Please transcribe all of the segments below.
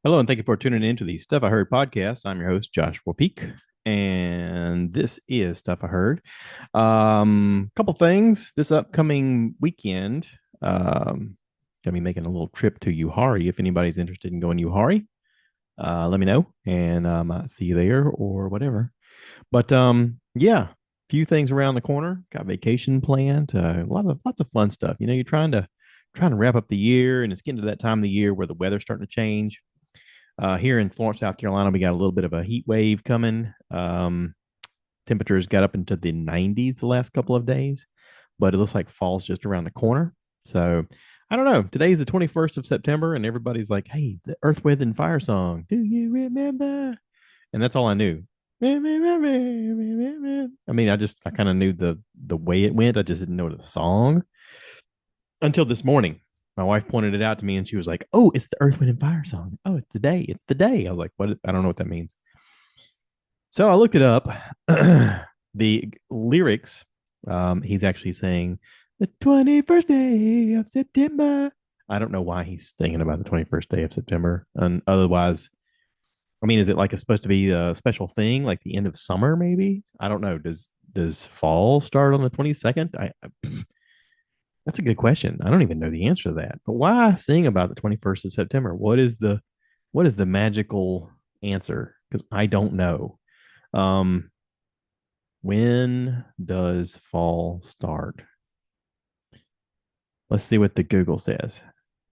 Hello, and thank you for tuning in to the Stuff I Heard podcast. I'm your host, Joshua Peak, and this is Stuff I Heard. Couple things this upcoming weekend. Gonna be making a little trip to Uhari. If anybody's interested in going to Uhari, let me know, and I might see you there or whatever. But yeah, few things around the corner. Got vacation planned. Lots of fun stuff. You know, you're trying to wrap up the year, and it's getting to that time of the year where the weather's starting to change. Here in Florence, South Carolina, we got a little bit of a heat wave coming. Temperatures got up into the 90s the last couple of days, but it looks like fall's just around the corner. So I don't know. Today's the 21st of September, and everybody's like, hey, the Earth, Wind, and Fire song. Do you remember? And that's all I knew. I mean, I kind of knew the way it went. I just didn't know the song until this morning. My wife pointed it out to me and she was like, "Oh, it's the Earth, Wind, and Fire song. Oh, it's the day. It's the day." I was like, "What? I don't know what that means." So I looked it up. The lyrics, he's actually saying the 21st day of September. I don't know why he's singing about the 21st day of September. And otherwise, I mean, is it like it's supposed to be a special thing, like the end of summer? Maybe I don't know. Does fall start on the 22nd? That's a good question. I don't even know the answer to that. But why sing about the 21st of September? What is the magical answer? Because I don't know. Um, when does fall start? Let's see what the Google says.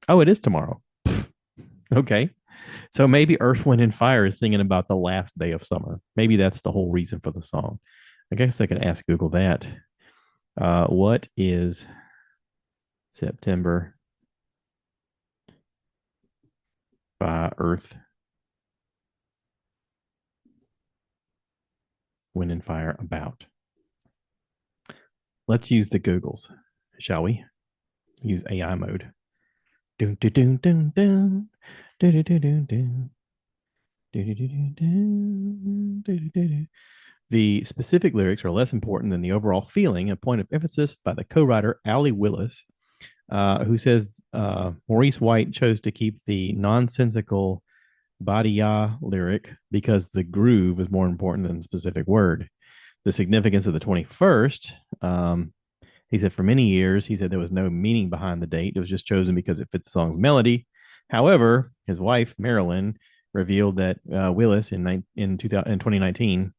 Oh, it is tomorrow. Okay. So maybe Earth, Wind, and Fire is singing about the last day of summer. Maybe that's the whole reason for the song. I guess I could ask Google that. What is September by Earth, Wind, and Fire about? Let's use the Googles, shall we? Use AI mode. Doom, doom, doom, doom, doom. Doom, doom, doom, doom. Doom, doom, doom, doom, doom. The specific lyrics are less important than the overall feeling, a point of emphasis by the co writer Allie Willis, who says Maurice White chose to keep the nonsensical Badia lyric because the groove is more important than the specific word. The significance of the 21st, he said for many years, he said there was no meaning behind the date. It was just chosen because it fit the song's melody. However, his wife, Marilyn, revealed that Willis in 2019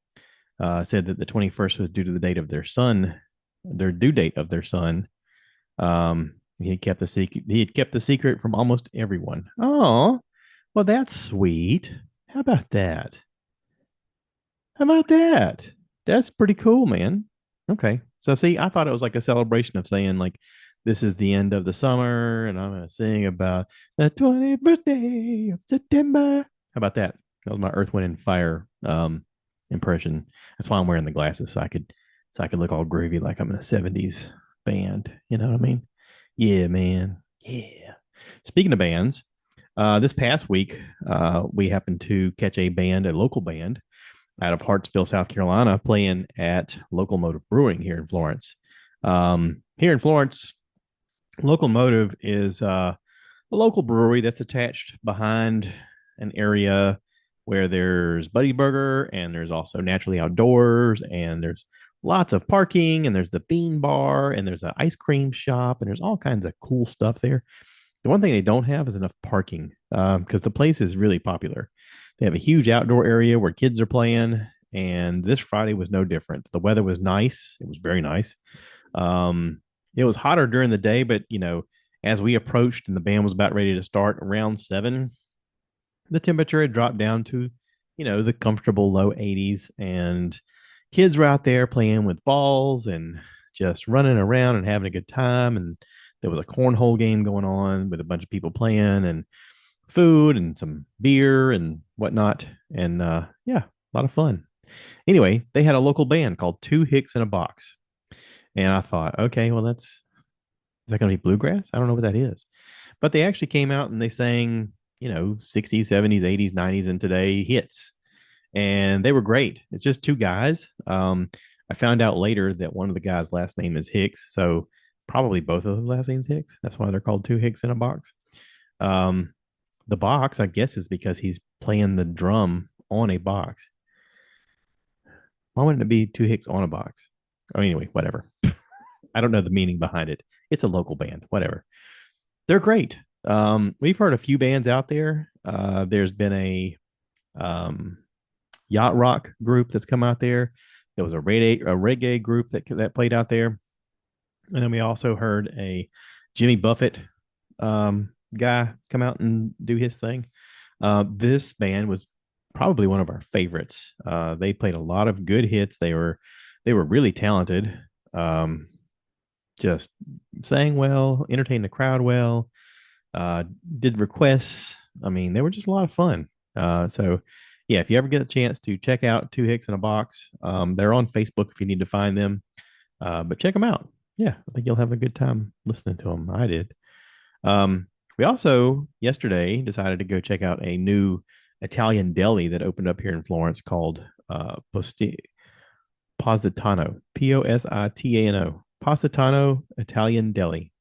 said that the 21st was due to the date of their son, their due date of their son. He had kept the secret. He had kept the secret from almost everyone. Oh, well, that's sweet. How about that? How about that? That's pretty cool, man. Okay. So see, I thought it was like a celebration of saying like this is the end of the summer and I'm gonna sing about the 21st day of September. How about that? That was my Earth, Wind, and Fire impression. That's why I'm wearing the glasses so I could look all groovy like I'm in a 70s band. You know what I mean? Yeah, man. Yeah. Speaking of bands, this past week, we happened to catch a local band out of Hartsville, South Carolina, playing at Local Motive Brewing here in Florence. Here in Florence, Local Motive is a local brewery that's attached behind an area where there's Buddy Burger and there's also Naturally Outdoors and there's lots of parking and there's the Bean Bar and there's an ice cream shop and there's all kinds of cool stuff there. The one thing they don't have is enough parking because the place is really popular. They have a huge outdoor area where kids are playing, and this Friday was no different. The weather was nice; it was very nice. It was hotter during the day, but as we approached and the band was about ready to start around 7, the temperature had dropped down to, the comfortable low 80s, and kids were out there playing with balls and just running around and having a good time. And there was a cornhole game going on with a bunch of people playing and food and some beer and whatnot. And yeah, a lot of fun. Anyway, they had a local band called Two Hicks in a Box. And I thought, okay, well, is that going to be bluegrass? I don't know what that is. But they actually came out and they sang, 60s, 70s, 80s, 90s, and today hits. And they were great. It's just two guys. I found out later that one of the guys' last name is Hicks. So probably both of the last names Hicks. That's why they're called Two Hicks in a Box. Um, the box, I guess, is because he's playing the drum on a box. Why wouldn't it be two Hicks on a box? Oh, anyway, whatever. I don't know the meaning behind it. It's a local band, whatever. They're great. We've heard a few bands out there. There's been um, yacht rock group that's come out there. There was a reggae group that played out there, and then we also heard a Jimmy Buffett guy come out and do his thing. This band was probably one of our favorites. They played a lot of good hits. They were really talented. Um, just sang well, entertained the crowd well, uh, did requests. I mean, they were just a lot of fun. So, yeah, if you ever get a chance to check out Two Hicks in a Box, they're on Facebook if you need to find them. But check them out. Yeah, I think you'll have a good time listening to them. I did. Um, we also yesterday decided to go check out a new Italian deli that opened up here in Florence called Positano, Positano, Positano Italian Deli.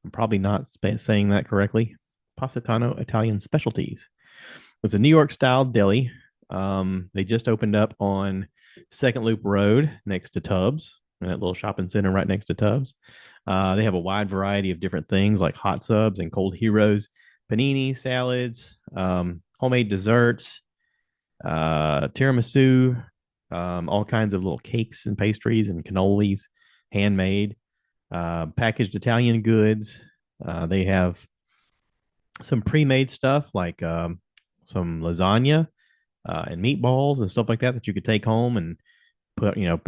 I'm probably not saying that correctly. Positano Italian Specialties. It was a New York style deli. They just opened up on Second Loop Road next to Tubbs, in that little shopping center right next to Tubbs. They have a wide variety of different things like hot subs and cold heroes, panini, salads, homemade desserts, tiramisu, all kinds of little cakes and pastries and cannolis, handmade, packaged Italian goods. They have some pre-made stuff like some lasagna and meatballs and stuff like that you could take home and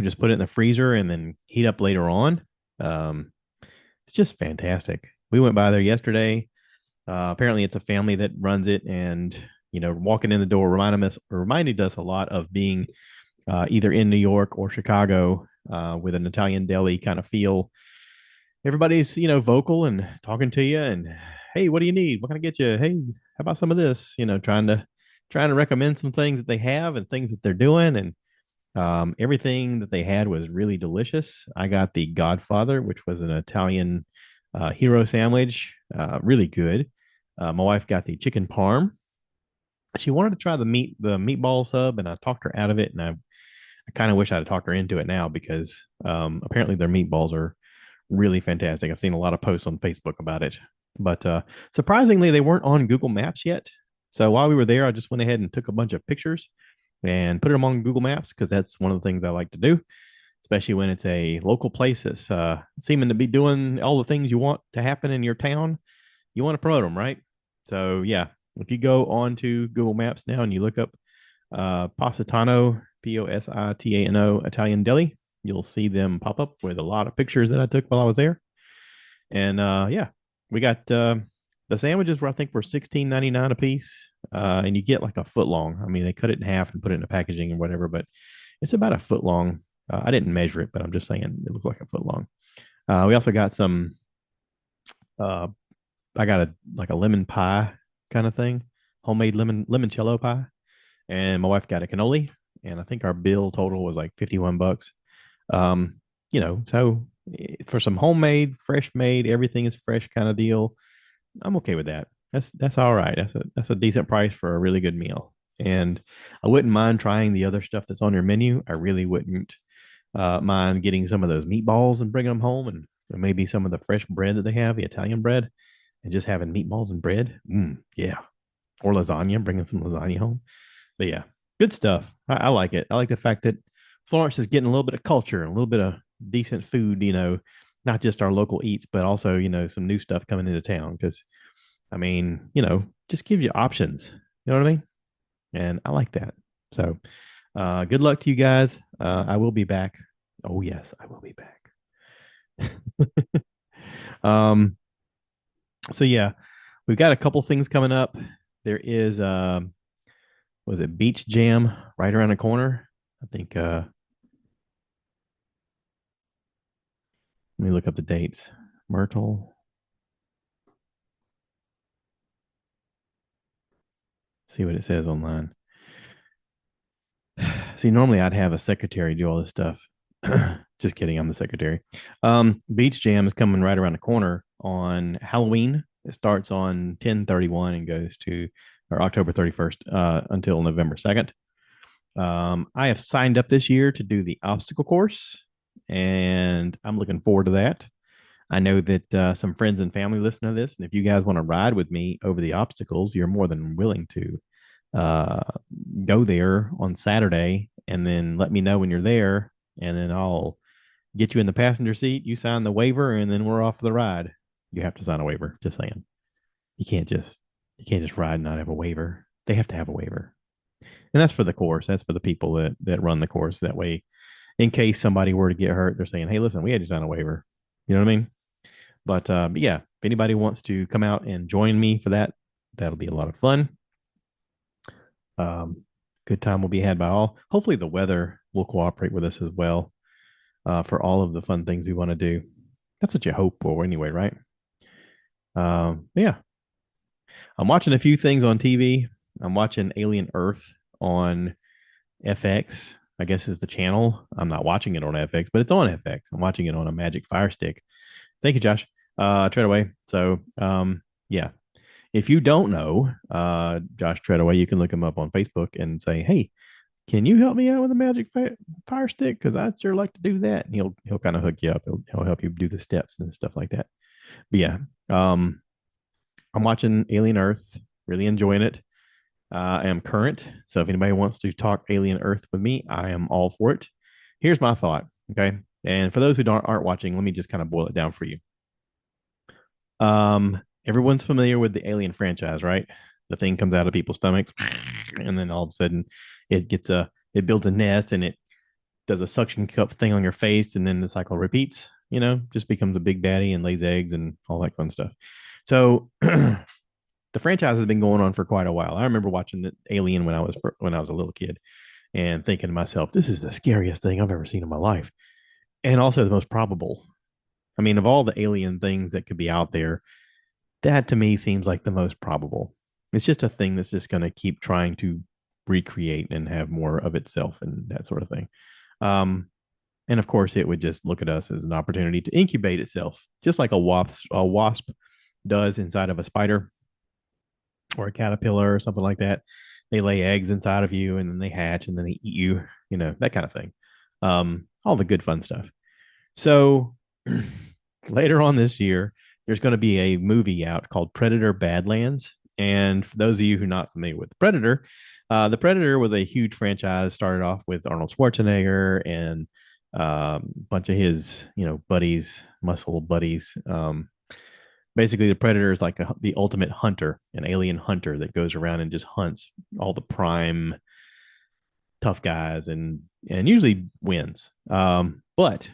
just put it in the freezer and then heat up later on. Um, it's just fantastic. We went by there yesterday. Apparently, it's a family that runs it, and walking in the door reminded us a lot of being either in New York or Chicago with an Italian deli kind of feel. Everybody's vocal and talking to you, and hey, what do you need? What can I get you? Hey, how about some of this? Trying to recommend some things that they have and things that they're doing, and everything that they had was really delicious. I got the Godfather, which was an Italian hero sandwich, really good. My wife got the chicken parm. She wanted to try the meatball sub, and I talked her out of it. And I kind of wish I'd talked her into it now because apparently their meatballs are really fantastic. I've seen a lot of posts on Facebook about it, but surprisingly, they weren't on Google Maps yet. So while we were there, I just went ahead and took a bunch of pictures and put them on Google Maps because that's one of the things I like to do, especially when it's a local place that's seeming to be doing all the things you want to happen in your town. You want to promote them, right? So yeah, if you go on to Google Maps now and you look up Positano, Positano Italian Deli, you'll see them pop up with a lot of pictures that I took while I was there. And yeah, we got the sandwiches were I think were 16.99 a piece, and you get like a foot long. I mean, they cut it in half and put it in the packaging or whatever, but it's about a foot long. I didn't measure it, but I'm just saying it looks like a foot long. We also got some. Uh, I got a lemon pie kind of thing, homemade limoncello pie, and my wife got a cannoli, and I think our bill total was like $51. Um, so for some homemade, fresh made, everything is fresh kind of deal. I'm okay with that. That's all right. That's a decent price for a really good meal. And I wouldn't mind trying the other stuff that's on your menu. I really wouldn't mind getting some of those meatballs and bringing them home, and maybe some of the fresh bread that they have, the Italian bread, and just having meatballs and bread. Yeah, or lasagna, bringing some lasagna home. But yeah, good stuff. I like it. I like the fact that Florence is getting a little bit of culture and a little bit of decent food. Not just our local eats, but also some new stuff coming into town. Because I mean, just gives you options. You know what I mean? And I like that. So, good luck to you guys. I will be back. Oh yes, I will be back. um. So yeah, we've got a couple things coming up. There is was it Beach Jam right around the corner? I think let me look up the dates. Myrtle. See what it says online. See, normally I'd have a secretary do all this stuff. Just kidding, I'm the secretary. Beach Jam is coming right around the corner on Halloween. It starts on 10/31 and goes to or October 31st until November 2nd. I have signed up this year to do the obstacle course, and I'm looking forward to that. I know that some friends and family listen to this, and if you guys want to ride with me over the obstacles, you're more than willing to uh, go there on Saturday, and then let me know when you're there, and then I'll get you in the passenger seat. You sign the waiver, and then we're off the ride. You have to sign a waiver. Just saying, you can't just you can't just ride and not have a waiver. They have to have a waiver, and that's for the course. That's for the people that run the course. That way, in case somebody were to get hurt, they're saying, "Hey, listen, we had to sign a waiver." You know what I mean? But yeah, if anybody wants to come out and join me for that, that'll be a lot of fun. Um, Good time will be had by all. Hopefully, the weather will cooperate with us as well for all of the fun things we want to do. That's what you hope for, anyway, right? Yeah, I'm watching a few things on TV. I'm watching Alien Earth on FX. I guess is the channel. I'm not watching it on FX, but it's on FX. I'm watching it on a Magic Fire Stick. Thank you, Josh. Treadaway. So, yeah, if you don't know Josh Treadaway, you can look him up on Facebook and say, "Hey, can you help me out with a Fire Stick? Because I sure like to do that." And he'll kind of hook you up. He'll help you do the steps and stuff like that. But yeah, um, I'm watching Alien Earth. Really enjoying it. I am current, so if anybody wants to talk Alien Earth with me, I am all for it. Here's my thought. Okay, and for those who aren't watching, let me just kind of boil it down for you. Everyone's familiar with the Alien franchise, right? The thing comes out of people's stomachs, and then all of a sudden, it builds a nest, and it does a suction cup thing on your face, and then the cycle repeats. Just becomes a big daddy and lays eggs and all that fun stuff. So the franchise has been going on for quite a while. I remember watching the Alien when I was a little kid, and thinking to myself, "This is the scariest thing I've ever seen in my life," and also the most probable. I mean, of all the alien things that could be out there, that to me seems like the most probable. It's just a thing that's just going to keep trying to recreate and have more of itself and that sort of thing. Um, and of course, it would just look at us as an opportunity to incubate itself, just like a wasp does inside of a spider or a caterpillar or something like that. They lay eggs inside of you and then they hatch and then they eat you, that kind of thing. All the good fun stuff. So later on this year, there's going to be a movie out called Predator Badlands. And for those of you who are not familiar with the Predator was a huge franchise. Started off with Arnold Schwarzenegger and a bunch of his, buddies, muscle buddies. Basically, the Predator is like the ultimate hunter, an alien hunter that goes around and just hunts all the prime tough guys and usually wins. But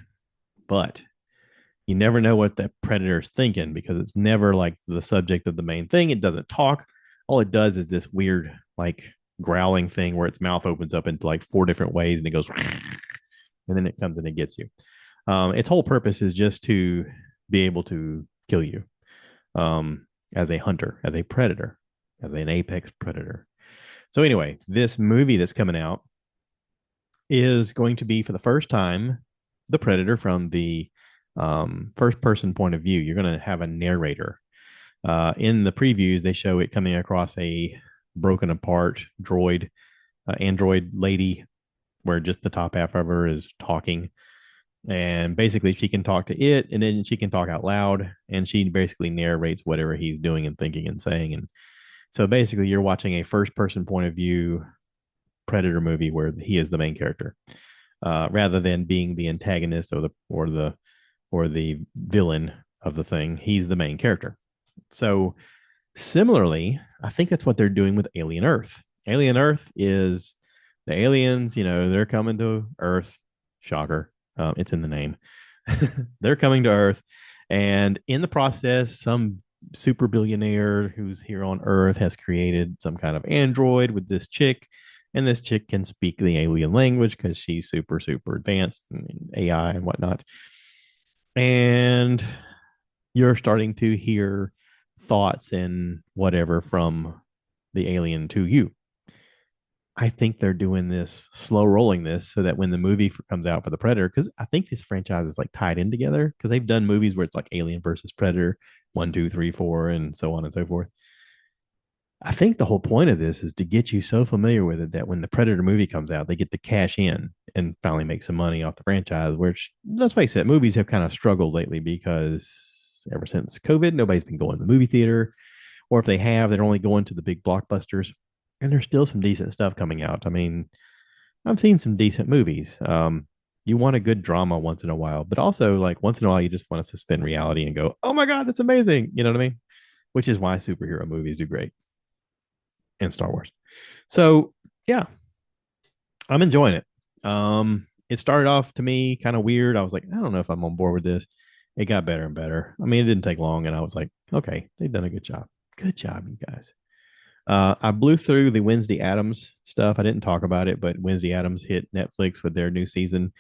you never know what that predator's thinking because it's never like the subject of the main thing. It doesn't talk. All it does is this weird, like, growling thing where its mouth opens up into like four different ways and it goes, and then it comes and it gets you. Its whole purpose is just to be able to kill you as a hunter, as a predator, as an apex predator. So, anyway, this movie that's coming out is going to be for the first time the predator from the first person point of view. You're going to have a narrator. In the previews, they show it coming across a broken apart android lady, where just the top half of her is talking. And basically, she can talk to it, and then she can talk out loud, and she basically narrates whatever he's doing and thinking and saying. And so basically, you're watching a first person point of view Predator movie where he is the main character, rather than being the antagonist or the villain of the thing. He's the main character. So similarly, I think that's what they're doing with Alien Earth. Alien Earth is the aliens, they're coming to Earth. Shocker. It's in the name. They're coming to Earth. And in the process, some super billionaire who's here on Earth has created some kind of android with this chick. And this chick can speak the alien language because she's super, super advanced in AI and whatnot. And you're starting to hear thoughts and whatever from the alien to you. I think they're doing this slow rolling this so that when the movie comes out for the Predator, because I think this franchise is like tied in together because they've done movies where it's like Alien versus Predator, one, two, three, four, and so on and so forth. I think the whole point of this is to get you so familiar with it that when the Predator movie comes out, they get to cash in and finally make some money off the franchise. Which, let's face it, movies have kind of struggled lately because ever since COVID, nobody's been going to the movie theater, or if they have, they're only going to the big blockbusters. And there's still some decent stuff coming out. I mean, I've seen some decent movies. You want a good drama once in a while, but also like once in a while, you just want to suspend reality and go, "Oh my god, that's amazing!" You know what I mean? Which is why superhero movies do great and Star Wars. So yeah, I'm enjoying it. It started off to me kind of weird. I was like, I don't know if I'm on board with this. It got better and better. I mean, it didn't take long, and I was like, okay, they've done a good job. Good job, you guys. I blew through the Wednesday Adams stuff. I didn't talk about it, but Wednesday Adams hit Netflix with their new season,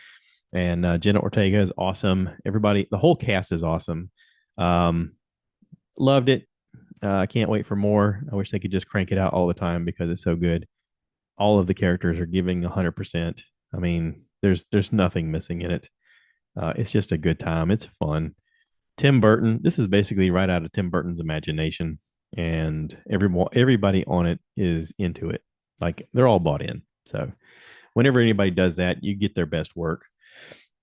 and Jenna Ortega is awesome. Everybody, the whole cast is awesome. Um, Loved it. I can't wait for more. I wish they could just crank it out all the time because it's so good. All of the characters are giving 100%. I mean, there's nothing missing in it. It's just a good time. It's fun. Tim Burton. This is basically right out of Tim Burton's imagination, and everybody on it is into it. Like they're all bought in. So whenever anybody does that, you get their best work.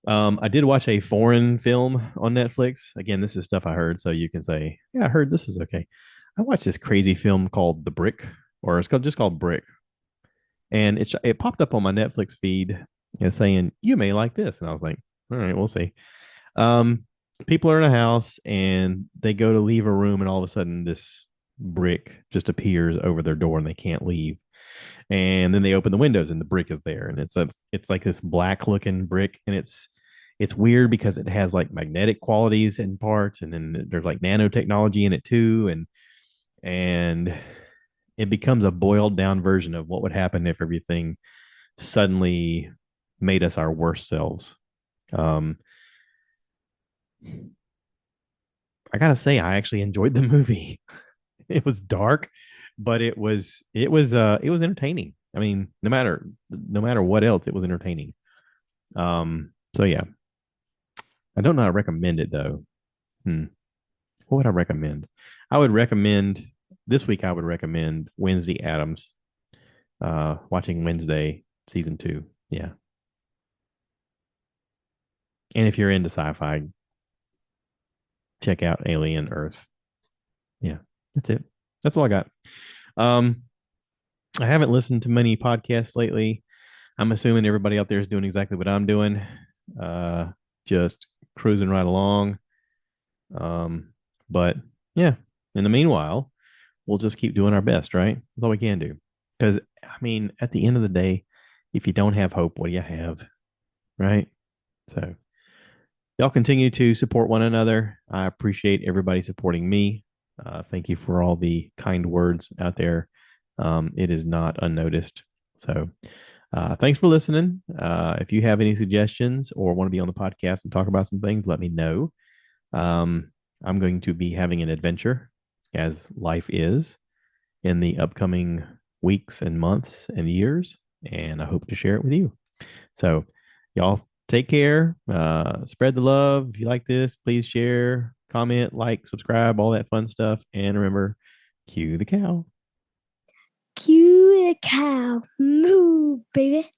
I did watch a foreign film on Netflix. Again, this is stuff I heard, so you can say, "Yeah, I heard this is okay." I watched this crazy film called The Brick, or it's called just called Brick, and it popped up on my Netflix feed and saying you may like this, and I was like, all right, we'll see. Um, People are in a house and they go to leave a room, and all of a sudden this brick just appears over their door and they can't leave. And then they open the windows and the brick is there, and it's like this black looking brick, and it's weird because it has like magnetic qualities in parts, and then there's like nanotechnology in it too, and it becomes a boiled down version of what would happen if everything suddenly made us our worst selves. Um, I gotta say, I actually enjoyed the movie. It was dark, but it was entertaining. I mean, no matter what else, it was entertaining. So yeah, I don't know how to recommend it though. Hmm. What would I recommend? I would recommend this week. I would recommend Wednesday Adams. Watching Wednesday season 2. Yeah, and if you're into sci-fi, check out Alien Earth. Yeah, that's it. That's all I got. Um, I haven't listened to many podcasts lately. I'm assuming everybody out there is doing exactly what I'm doing, uh, just cruising right along. Um, but yeah, in the meanwhile, we'll just keep doing our best, right? That's all we can do. Because, I mean, at the end of the day, if you don't have hope, what do you have, right? So, y'all continue to support one another. I appreciate everybody supporting me. Thank you for all the kind words out there. It is not unnoticed. So, thanks for listening. If you have any suggestions or want to be on the podcast and talk about some things, let me know. Um, I'm going to be having an adventure, as life is, in the upcoming weeks and months and years, and I hope to share it with you. So, y'all take care. Spread the love. If you like this, please share, comment, like, subscribe, all that fun stuff. And remember, cue the cow. Cue the cow. Moo, baby.